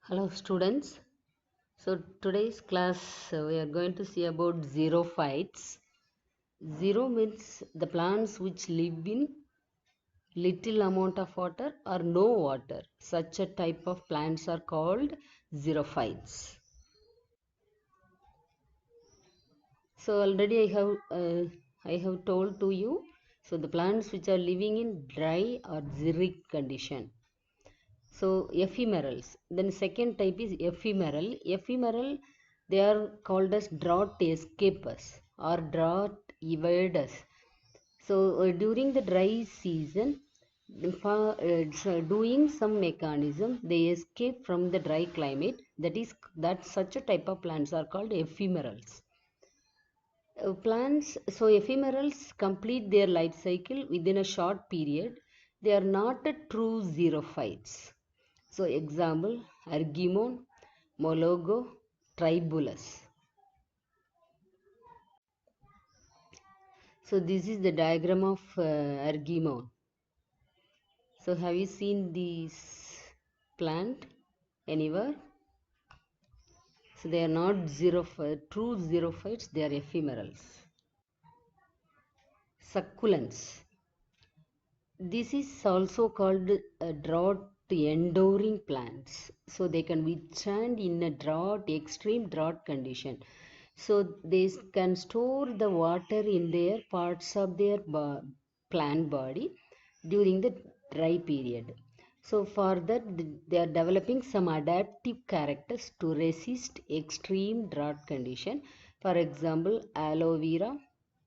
Hello students. So today's class we are going to see about xerophytes. Xero means the plants which live in little amount of water or no water. Such a type of plants are called xerophytes. So already I have told to you. So the plants which are living in dry or xeric condition. So ephemerals. Then second type is ephemeral. Ephemeral, they are called as drought escapers or drought evaders. So during the dry season, so doing some mechanism, they escape from the dry climate. That such a type of plants are called ephemerals. So ephemerals complete their life cycle within a short period. They are not a true xerophytes. So example, Argemone, Mologo, Tribulus. So this is the diagram of Argemone. So have you seen this plant anywhere? So they are not true xerophytes, they are ephemerals. Succulents. This is also called drought enduring plants. So they can withstand in a extreme drought condition. So they can store the water in their parts of their plant body during the dry period. So for that they are developing some adaptive characters to resist extreme drought condition. For example, aloe vera,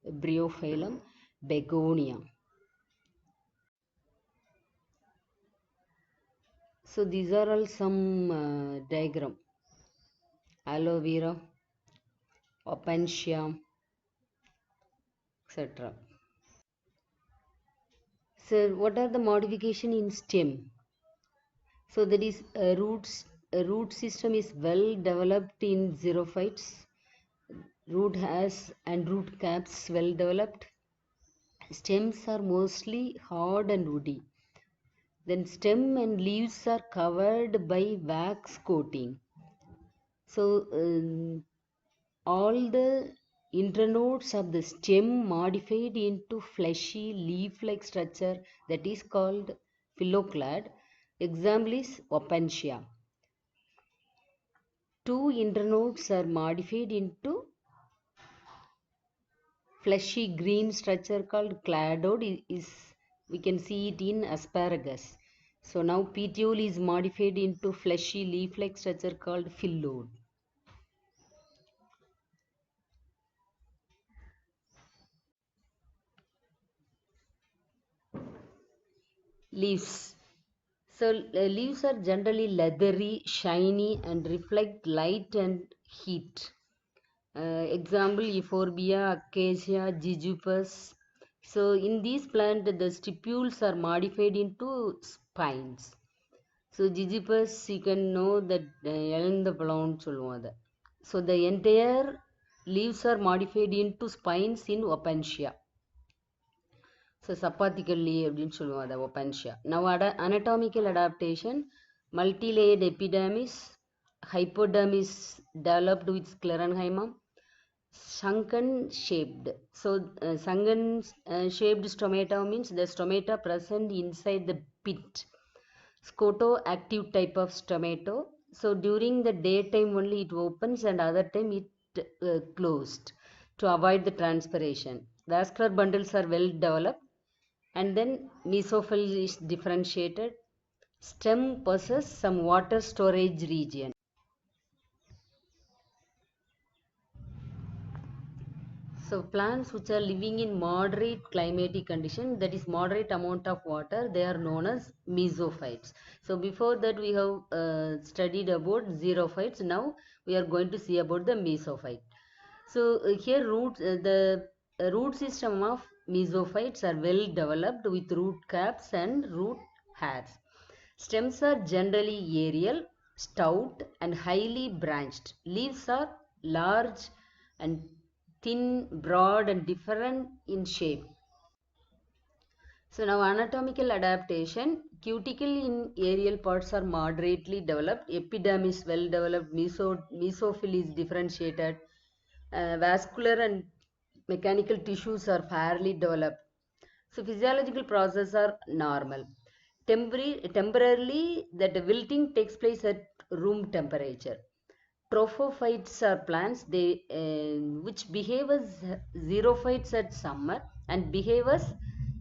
bryophyllum, begonia. So these are all some diagram. Aloe vera, opuntia, etc. So what are the modification in stem? So that is a root system is well developed in xerophytes. Root has and root caps well developed. Stems are mostly hard and woody. Then stem and leaves are covered by wax coating. So all the internodes of the stem modified into fleshy leaf-like structure that is called phylloclad. Example is opuntia. Two internodes are modified into fleshy green structure called cladode. We can see it in asparagus. So now petiole is modified into fleshy leaf-like structure called phyllodes. Leaves. So leaves are generally leathery, shiny and reflect light and heat. Example, Euphorbia, Acacia, Jujubas. So in these plants, the stipules are modified into spines. So Jujubas, you can know that the plant சொல்லுவாங்க. So the entire leaves are modified into spines in opuntia. So சப்பாத்திக்கல்லி அப்படின்னு சொல்லுவோம் அதை opuntia. Now anatomical adaptation, multi-layered epidermis, hypodermis developed with sclerenchyma, sunken shaped. So sunken shaped stomata means the stomata present inside the pit. Scoto active type of stomato. So during the daytime only it opens and other time it closed to avoid the transpiration. Vascular bundles are well developed. And then mesophyle is differentiated. Stem possess some water storage region. So plants which are living in moderate climatic condition, that is moderate amount of water, they are known as mesophytes. So before that we have studied about xerophytes. Now we are going to see about the mesophyte. So here the root system of mesophytes are well developed with root caps and root hairs. Stems are generally aerial, stout and highly branched. Leaves are large and thin, broad and different in shape. So now anatomical adaptation. Cuticle in aerial parts are moderately developed. Epidermis well developed. Mesophyll is differentiated. Vascular and mechanical tissues are fairly developed. So physiological processes are normal. Temporarily, that wilting takes place at room temperature. Tropophytes are plants which behave as xerophytes at summer and behave as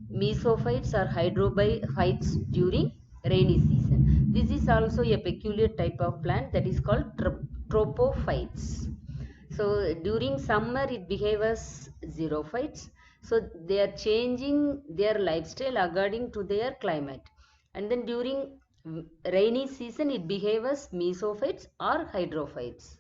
mesophytes or hydrophytes during rainy season. This is also a peculiar type of plant that is called tropophytes. So during summer it behaves as xerophytes. So they are changing their lifestyle according to their climate. And then during rainy season it behaves as mesophytes or hydrophytes.